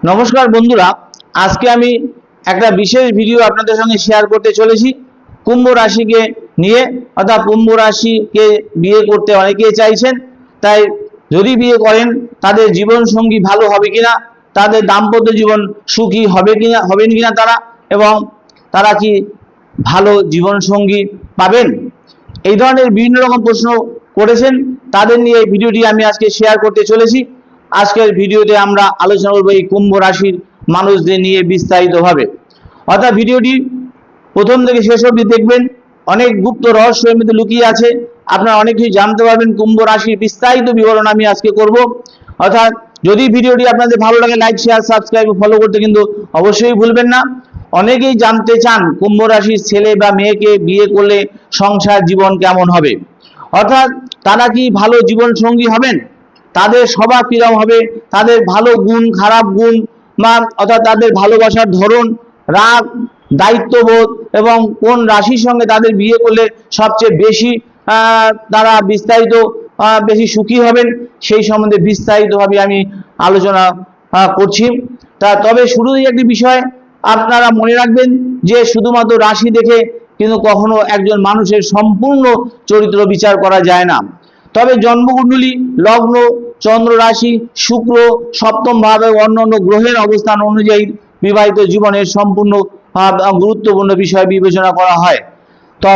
নমস্কার বন্ধুরা, আজকে আমি একটা বিশেষ ভিডিও আপনাদের সঙ্গে শেয়ার করতে চলেছি কুম্ভ রাশিকে নিয়ে। অর্থাৎ কুম্ভ রাশিকে বিয়ে করতে অনেকেই চাইছেন, তাই যদি বিয়ে করেন তাদের জীবন সঙ্গী ভালো হবে কিনা, তাদের দাম্পত্য জীবন সুখী হবেন কিনা তারা, এবং তারা কি ভালো জীবন সঙ্গী পাবেন, এই ধরনের বিভিন্ন রকম প্রশ্ন করেছেন। তাদের নিয়ে এই ভিডিওটি আমি আজকে শেয়ার করতে চলেছি। আজকের ভিডিওতে আমরা আলোচনা করব এই কুম্ভ রাশির মানুষদের নিয়ে বিস্তারিতভাবে। অর্থাৎ ভিডিওটি প্রথম থেকে শেষ অবধি দেখবেন, অনেক গুপ্ত রহস্য এর মধ্যে লুকিয়ে আছে। আপনারা অনেক কিছু জানতে পারবেন। কুম্ভ রাশির বিস্তারিত বিবরণ আমি আজকে করব। অর্থাৎ যদি ভিডিওটি আপনাদের ভালো লাগে, লাইক, শেয়ার, সাবস্ক্রাইব, ফলো করতে কিন্তু অবশ্যই ভুলবেন না। অনেকেই জানতে চান কুম্ভ রাশির ছেলে বা মেয়েকে বিয়ে করলে সংসার জীবন কেমন হবে, অর্থাৎ তারা কি ভালো জীবন সঙ্গী হবেন, তাদের স্বভাব কিরকম হবে, তাদের ভালো গুণ, খারাপ গুণ, বা অর্থাৎ তাদের ভালোবাসার ধরন, রাগ, দায়িত্ববোধ, এবং কোন রাশির সঙ্গে তাদের বিয়ে করলে সবচেয়ে বেশি তারা বিস্তারিত বেশি সুখী হবেন, সেই সম্বন্ধে বিস্তারিতভাবে আমি আলোচনা করছি। তবে শুরুতেই একটি বিষয় আপনারা মনে রাখবেন যে শুধুমাত্র রাশি দেখে কিন্তু কখনো একজন মানুষের সম্পূর্ণ চরিত্র বিচার করা যায় না। তবে জন্মকুণ্ডলী, লগ্ন, চন্দ্র রাশি, শুক্র, সপ্তম ভাবে অন্যান্য গ্রহের অবস্থান অনুযায়ী বিবাহিত জীবনের সম্পূর্ণ গুরুত্বপূর্ণ বিষয় বিবেচনা করা হয়। তো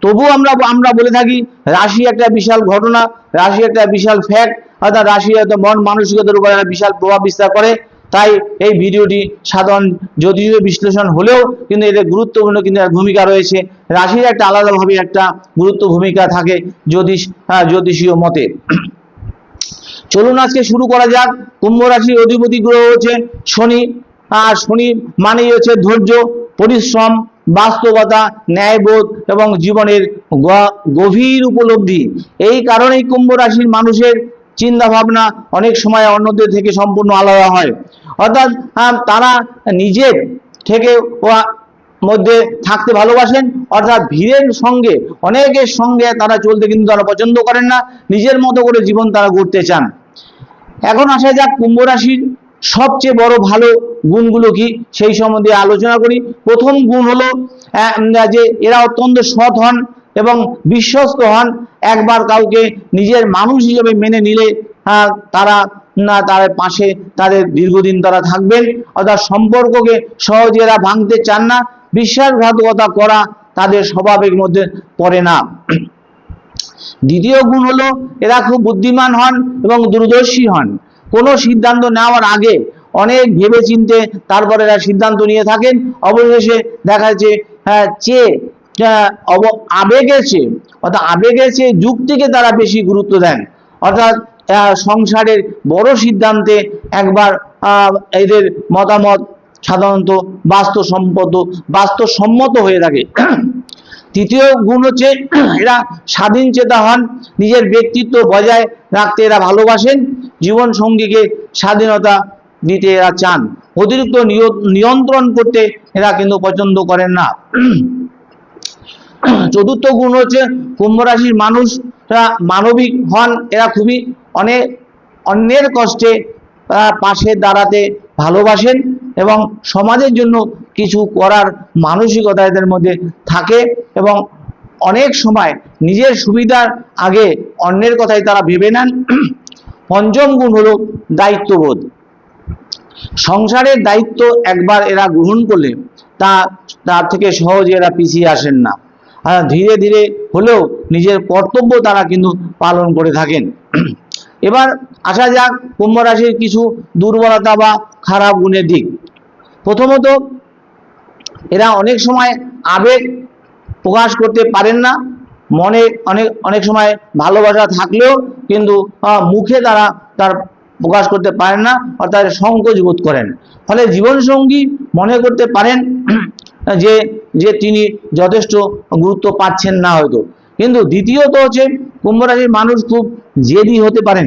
তবু আমরা বলে থাকি রাশি একটা বিশাল ঘটনা, রাশি একটা বিশাল ফ্যাক্ট, অর্থাৎ রাশি হয়তো মন মানসিকতার উপর একটা বিশাল প্রভাব বিস্তার করে। তাই এই ভিডিওটি সাধারণ জ্যোতিষীয় বিশ্লেষণ হলেও কিন্তু এদের গুরুত্বপূর্ণ কিন্তু ভূমিকা রয়েছে। রাশির একটা আলাদাভাবে একটা গুরুত্ব ভূমিকা থাকে জ্যোতিষীয় মতে। চলুন আজকে শুরু করা যাক। কুম্ভ রাশির অধিপতি গ্রহ হচ্ছে শনি। আর শনি মানেই হচ্ছে ধৈর্য, পরিশ্রম, বাস্তবতা, ন্যায়বোধ এবং জীবনের গভীর উপলব্ধি। এই কারণেই কুম্ভ রাশির মানুষের চিন্তা ভাবনা অনেক সময় অন্যদের থেকে সম্পূর্ণ আলাদা হয়। অর্থাৎ তারা নিজের থেকে মধ্যে থাকতে ভালোবাসেন, অর্থাৎ ভিড়ের সঙ্গে, অনেকের সঙ্গে তারা চলতে কিন্তু তারা পছন্দ করেন না, নিজের মতো করে জীবন তারা গড়তে চান। এখন আসা যাক কুম্ভ রাশির সবচেয়ে বড় ভালো গুণগুলো কি সেই সম্বন্ধে আলোচনা করি। প্রথম গুণ হলো যে এরা অত্যন্ত সৎ হন এবং বিশ্বস্ত হন। একবার কাউকে নিজের মানুষ হিসেবে মেনে নিলে তারা তার পাশে তাদের দীর্ঘদিন তারা থাকবেন, অর্থাৎ সম্পর্ককে সহজে এরা ভাঙতে চান না। বিশ্বাসঘাতকতা করা তাদের স্বভাবের মধ্যে পড়ে না। দ্বিতীয় গুণ হলো এরা খুব বুদ্ধিমান হন এবং দূরদর্শী হন। কোনো সিদ্ধান্ত নেওয়ার আগে অনেক ভেবে চিনতে তারপরে এরা সিদ্ধান্ত নিয়ে থাকেন। অবশেষে দেখা যাচ্ছে আবেগের চেয়ে যুক্তিকে তারা বেশি গুরুত্ব দেন। অর্থাৎ সংসারের বড় সিদ্ধান্তে একবার এদের মতামত সাধারণত বাস্তবসম্মত হয়ে থাকে। তৃতীয় গুণ হচ্ছে এরা স্বাধীন চেতা হন, নিজের ব্যক্তিত্ব বজায় রাখতে এরা ভালোবাসেন, জীবন সঙ্গীকে স্বাধীনতা দিতে এরা চান, অতিরিক্ত নিয়ন্ত্রণ করতে এরা কিন্তু পছন্দ করেন না। চতুর্থ গুণ হচ্ছে কুম্ভ রাশির মানুষরা মানবিক হন। এরা খুবই অন্যের কষ্টে পাশে দাঁড়াতে ভালোবাসেন এবং সমাজের জন্য কিছু করার মানসিকতা এদের মধ্যে থাকে এবং অনেক সময় নিজের সুবিধার আগে অন্যের কথাই তারা ভেবে নেন। পঞ্চম গুণ হলো দায়িত্ববোধ। সংসারের দায়িত্ব একবার এরা গ্রহণ করলে তার থেকে সহজে এরা পিছিয়ে আসেন না। ধীরে ধীরে হলেও নিজের কর্তব্য তারা কিন্তু পালন করে থাকেন। এবার আসা যাক কুম্ভ রাশির কিছু দুর্বলতা বা খারাপ গুণের দিক। প্রথমত, এরা অনেক সময় আবেগ প্রকাশ করতে পারেন না। মনে অনেক সময় ভালোবাসা থাকলেও কিন্তু মুখে তার প্রকাশ করতে পারেন না, অর্থাৎ সংকোচ বোধ করেন। ফলে জীবনসঙ্গী মনে করতে পারেন যে তিনি যথেষ্ট গুরুত্ব পাচ্ছেন না হয়তো। কিন্তু দ্বিতীয়ত হচ্ছে কুম্ভ রাশির মানুষ খুব জেদি হতে পারেন।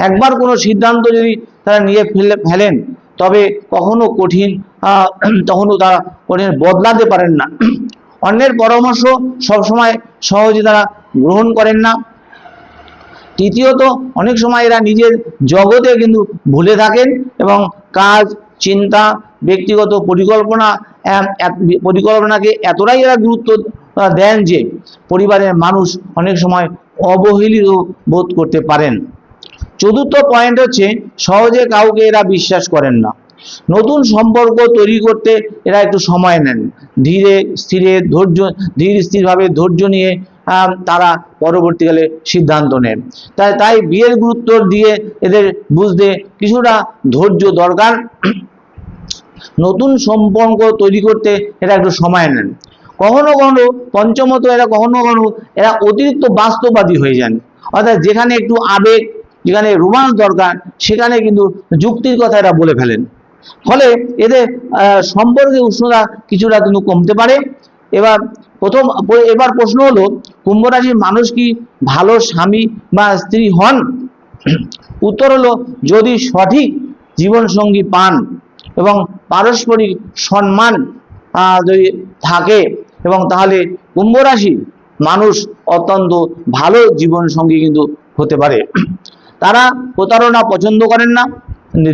একবার কোনো সিদ্ধান্ত যদি তারা নিয়ে ফেলেন তবে তখনও তারা কঠিন বদলাতে পারেন না। অন্যের পরামর্শ সবসময় সহজে তারা গ্রহণ করেন না। তৃতীয়ত, অনেক সময় এরা নিজের জগতে কিন্তু ভুলে থাকেন এবং কাজ, চিন্তা, ব্যক্তিগত পরিকল্পনাকে এতটাই এরা গুরুত্ব দেন যে পরিবারের মানুষ অনেক সময় অবহেলিত বোধ করতে পারেন। চতুর্থ পয়েন্ট হচ্ছে, সহজে কাউকে এরা বিশ্বাস করেন না। নতুন সম্পর্ক তৈরি করতে এরা একটু সময় নেন, ধীর স্থিরভাবে ধৈর্য নিয়ে তারা পরবর্তীকালে সিদ্ধান্ত নেন। তাই বিয়ের গুরুত্ব দিয়ে এদের বুঝতে কিছুটা ধৈর্য দরকার। নতুন সম্পর্ক তৈরি করতে এরা একটু সময় নেন। কখনো কখনো পঞ্চমত, কখনো এরা অতিরিক্ত বাস্তববাদী হয়ে যান, অর্থাৎ যেখানে একটু আবেগ, যেখানে রোমান্স দরকার, সেখানে কিন্তু যুক্তির কথা এরা বলে ফেলেন। ফলে এদের সম্পর্কে উষ্ণতা কিছুটা কিন্তু কমতে পারে। এবার প্রশ্ন হলো, কুম্ভ রাশির মানুষ কি ভালো স্বামী বা স্ত্রী হন? উত্তর হলো, যদি সঠিক জীবনসঙ্গী পান এবং পারস্পরিক সম্মান যদি থাকে, এবং তাহলে কুম্ভ রাশির মানুষ অত্যন্ত ভালো জীবনসঙ্গী কিন্তু হতে পারে। তারা প্রতারণা পছন্দ করেন না,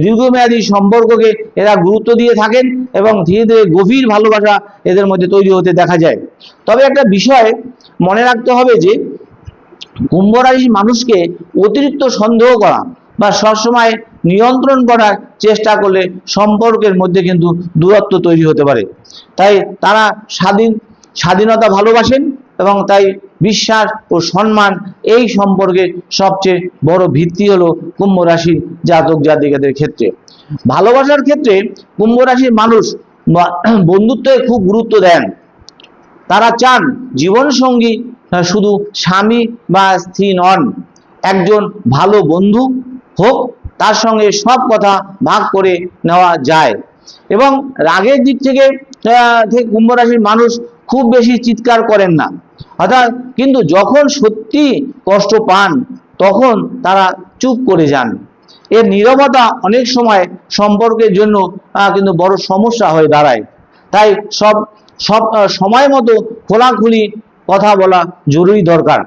দীর্ঘমেয়াদী সম্পর্ককে এরা গুরুত্ব দিয়ে থাকেন এবং ধীরে ধীরে গভীর ভালোবাসা এদের মধ্যে তৈরি হতে দেখা যায়। তবে একটা বিষয় মনে রাখতে হবে যে কুম্ভ রাশির মানুষকে অতিরিক্ত সন্দেহ করা বা সবসময় নিয়ন্ত্রণ করার চেষ্টা করলে সম্পর্কের মধ্যে কিন্তু দূরত্ব তৈরি হতে পারে। তাই তারা স্বাধীনতা ভালোবাসেন এবং তাই বিশ্বাস ও সম্মান এই সম্পর্কের সবচেয়ে বড় ভিত্তি হলো কুম্ভ রাশির জাতক জাতিকাদের ক্ষেত্রে। ভালোবাসার ক্ষেত্রে কুম্ভ রাশির মানুষ বন্ধুত্বে খুব গুরুত্ব দেন। তারা চান জীবনসঙ্গী শুধু স্বামী বা স্ত্রী নন, একজন ভালো বন্ধু হোক, তার সঙ্গে সব কথা ভাগ করে নেওয়া যায়। এবং রাগের দিক থেকে কুম্ভ রাশির মানুষ খুব বেশি চিৎকার করেন না, অর্থাৎ কিন্তু যখন সত্যি কষ্ট পান তখন তারা চুপ করে যান। এর নীরবতা অনেক সময় সম্পর্কের জন্য কিন্তু বড় সমস্যা হয়ে দাঁড়ায়। তাই সব সময় মতো খোলাখুলি কথা বলা জরুরি দরকার।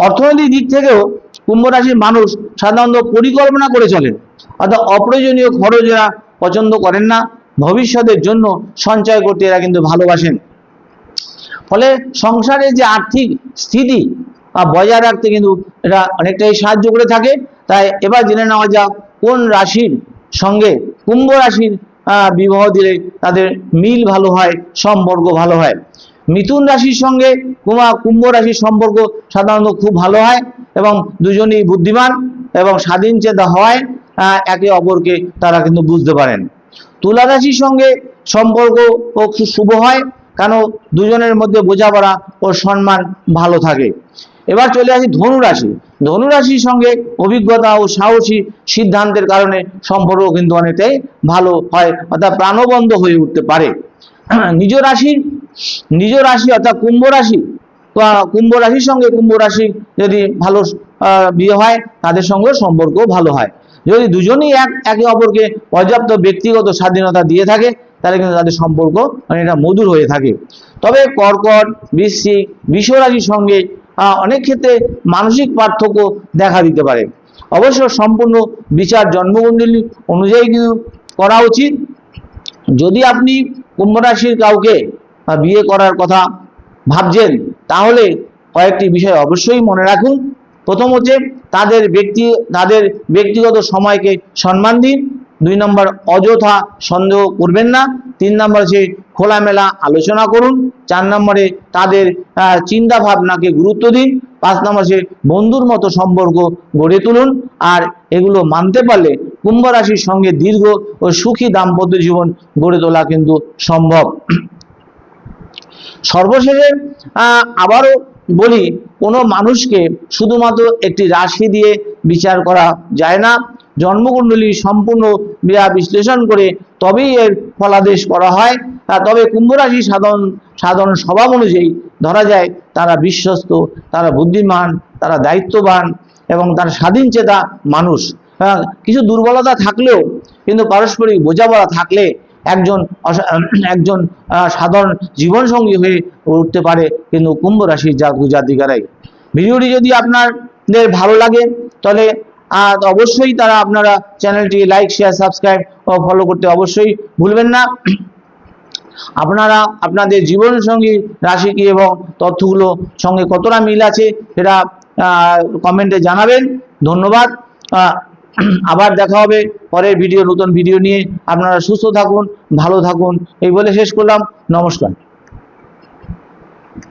অর্থনৈতিক দিক থেকেও কুম্ভ রাশির মানুষ সাধারণত পরিকল্পনা করে চলেন, অর্থাৎ অপ্রয়োজনীয় খরচ এরা পছন্দ করেন না। ভবিষ্যতের জন্য সঞ্চয় করতে এরা কিন্তু ভালোবাসেন। ফলে সংসারের যে আর্থিক স্থিতি বজায় রাখতে কিন্তু এটা অনেকটাই সাহায্য করে থাকে। তাই এবার জেনে নেওয়া যাক কোন রাশির সঙ্গে কুম্ভ রাশির বিবাহ দিলে তাদের মিল ভালো হয়, সম্পর্ক ভালো হয়। মিথুন রাশির সঙ্গে কুম্ভ রাশির সম্পর্ক সাধারণত খুব ভালো হয় এবং দুজনেই বুদ্ধিমান এবং স্বাধীন চেতা হওয়ায় একে অপরকে তারা কিন্তু বুঝতে পারেন। তুলা রাশির সঙ্গে সম্পর্ক খুব শুভ হয়, কারণ দুজনের মধ্যে বোঝাপড়া ও সম্মান ভালো থাকে। এবার চলে আসি ধনু রাশি। ধনু রাশির সঙ্গে অভিজ্ঞতা ও সাহসী সিদ্ধান্তের কারণে সম্পর্ক কিন্তু অনেকটাই ভালো হয়, অর্থাৎ প্রাণবন্ত হয়ে উঠতে পারে। নিজ রাশি অর্থাৎ কুম্ভ রাশির সঙ্গে কুম্ভ রাশি যদি ভালো বিয়ে হয়, তাদের সঙ্গে সম্পর্ক ভালো হয়। যদি দুজনেই একে অপরকে পর্যাপ্ত ব্যক্তিগত স্বাধীনতা দিয়ে থাকে, তাহলে কিন্তু তাদের সম্পর্ক অনেকটা মধুর হয়ে থাকে। তবে কর্কট, বৃশ্চিক, বৃষ রাশির সঙ্গে অনেক ক্ষেত্রে মানসিক পার্থক্য দেখা দিতে পারে। অবশ্য সম্পূর্ণ বিচার জন্মকুণ্ডলী অনুযায়ী কিন্তু করা উচিত। যদি আপনি কুম্ভ রাশির কাউকে বিয়ে করার কথা ভাবছেন, তাহলে কয়েকটি বিষয় অবশ্যই মনে রাখুন। প্রথম হচ্ছে তাদের ব্যক্তিগত সময়কে সম্মান দিন। 2 নম্বর, অযথা সন্দেহ করবেন না। 3 নম্বর হচ্ছে খোলামেলা আলোচনা করুন। 4 নম্বরে তাদের চিন্তা ভাবনাকে গুরুত্ব দিন। 5 নম্বর হচ্ছে বন্ধুর মতো সম্পর্ক গড়ে তুলুন। আর এগুলো মানতে পারলে কুম্ভ রাশির সঙ্গে দীর্ঘ ও সুখী দাম্পত্য জীবন গড়ে তোলা কিন্তু সম্ভব। সর্বশেষে আবারও বলি, কোনো মানুষকে শুধুমাত্র একটি রাশি দিয়ে বিচার করা যায় না। জন্মকুণ্ডলী সম্পূর্ণ বিশ্লেষণ করে তবেই এর ফলাদেশ করা হয়। তবে কুম্ভ রাশি সাধারণ স্বভাব অনুযায়ী ধরা যায় তারা বিশ্বস্ত, তারা বুদ্ধিমান, তারা দায়িত্ববান এবং তারা স্বাধীন চেতা মানুষ। কিছু দুর্বলতা থাকলেও কিন্তু পারস্পরিক বোঝাপড়া থাকলে একজন সাধারণ জীবনসঙ্গী হয়ে উঠতে পারে কিন্তু কুম্ভ রাশির জাতক জাতিকারাই। ভিডিওটি যদি আপনার আপনাদের ভালো লাগে তাহলে অবশ্যই তারা আপনারা চ্যানেলটি লাইক শেয়ার সাবস্ক্রাইব ও ফলো করতে অবশ্যই ভুলবেন না। আপনারা আপনাদের জীবন সঙ্গী রাশি কি এবং তথ্যগুলো সঙ্গে কতটা মিল আছে সেটা কমেন্টে জানাবেন। ধন্যবাদ। আবার দেখা হবে পরের ভিডিও, নতুন ভিডিও নিয়ে। আপনারা সুস্থ থাকুন, ভালো থাকুন, এই বলে শেষ করলাম। নমস্কার।